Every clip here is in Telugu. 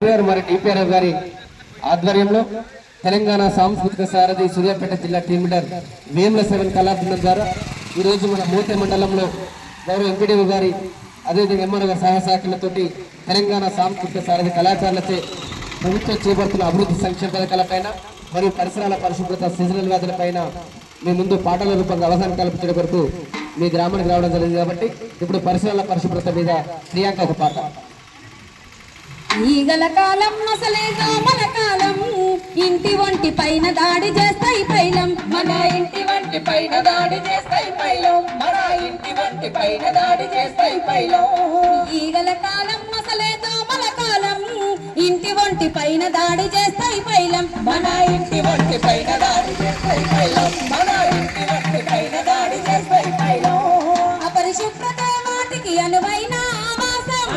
మరి డిపిఆర్ఎఫ్ గారి ఆధ్వర్యంలో తెలంగాణ సాంస్కృతిక సారథి సూర్యాపేట జిల్లా టీమ్ లీడర్ వేముల 7 కళాబృందం ద్వారా ఈరోజు మన మూతే మండలంలో గౌరవ ఎంపీడీఓ గారి అదేవిధంగా ఎంఆర్ఓ గారి సహాయశాఖలతోటి తెలంగాణ సాంస్కృతిక సారథి కళాకారులచే ప్రభుత్వం చేపడుతున్న అభివృద్ధి సంక్షేమ పథకాలపైన మరియు పరిసరాల పరిశుభ్రత సీజనల్ వ్యాధులపైన మీ ముందు పాటల రూపంగా అవగాహన కల్పించడం కొరకు మీ గ్రామానికి రావడం జరిగింది కాబట్టి ఇప్పుడు పరిసరాల పరిశుభ్రత మీద ప్రియాంక ఒక పాట. ఈగల కాలం మసలేదో మన కాలం ఇంటి వంటి పైన దాడి చేస్తాయి పైలం మన ఇంటి వంటి పైన దాడి చేస్తాయి పైలం మన ఇంటి వంటి పైన దాడి చేస్తాయి పైలం ఈగల కాలం మసలేదో మన కాలం ఇంటి వంటి పైన దాడి చేస్తాయి పైలం మన ఇంటి వంటి పైన దాడి చేస్తాయి పైలం మన ఇంటి వంటి పైన దాడి చేస్తాయి పైలం అపరిశుభ్రత వాటికి అనువైన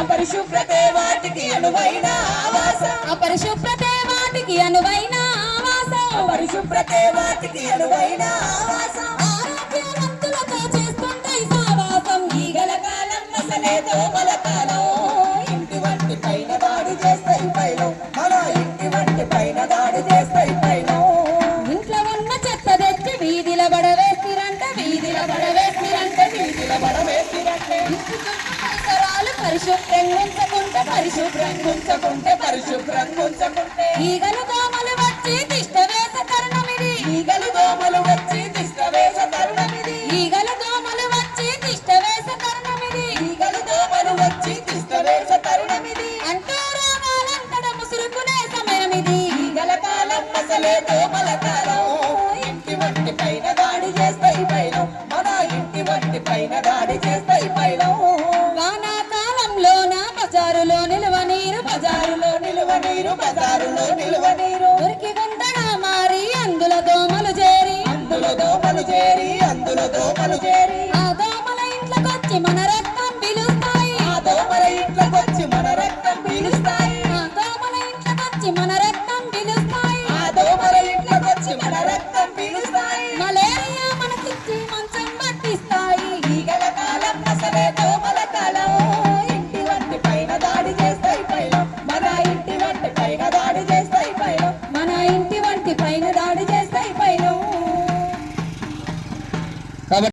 అపరిశుభ్రతే వాటికి అనువైన ఆవాసం అపరిశుభ్రతే వాటికి అనువైన ఆవాసం అపరిశుభ్రతే వాటికి అనువైన ఆవాసం ఆరోగ్యవంతులతో చేస్తుంటాయి సావాసం ఈగల కాలం మసలేదో మన కాలం ఇంటి వంటి పైన దాడి చేస్తాయి పైలం మన ఇంటి వంటి పైన దాడి చేస్తాయి పైలం ఇంట్లో ఉన్న చెత్త తెచ్చి వీధిల పడవేసిరంటే వీధిల పడవేసిరంటే వీధిల పడవేసిరంటే పరిశుభ్రంగా ఈగలు దోమలు వచ్చి తిష్ట వేస తరుణమిది ఈగలు దోమలు వచ్చి తిష్ట వేస తరుణమిది ఈగలు దోమలు వచ్చి తిష్ట వేస తరుణమిది ఈగలు దోమలు వచ్చి తిష్ట వేస తరుణమిది అంటూ రోగాలంతట ముసురుకునే సమయమిది ఈగల కాలం మసలే దోమల కాలం ఇంటి వంటి పైన దాడి చేస్తాయి పైలం మన ఇంటి వంటి పైన దాడి చేస్తాయి పైలం బజారులో నిలువ నీరు ఉరికి గుంటగా మారి అందులో దోమలు చేరి ఆ దోమల ఇంట్లోకొచ్చి మన రక్తం పిలుస్తాయి ఆ దోమల ఇంట్లోకొచ్చి మన రక్తం పిలుస్తాయి ఆ దోమల ఇంట్లోకొచ్చి మన రక్తం పిలుస్తాయి ఆ దోమల ఇంట్లోకొచ్చి మన రక్తం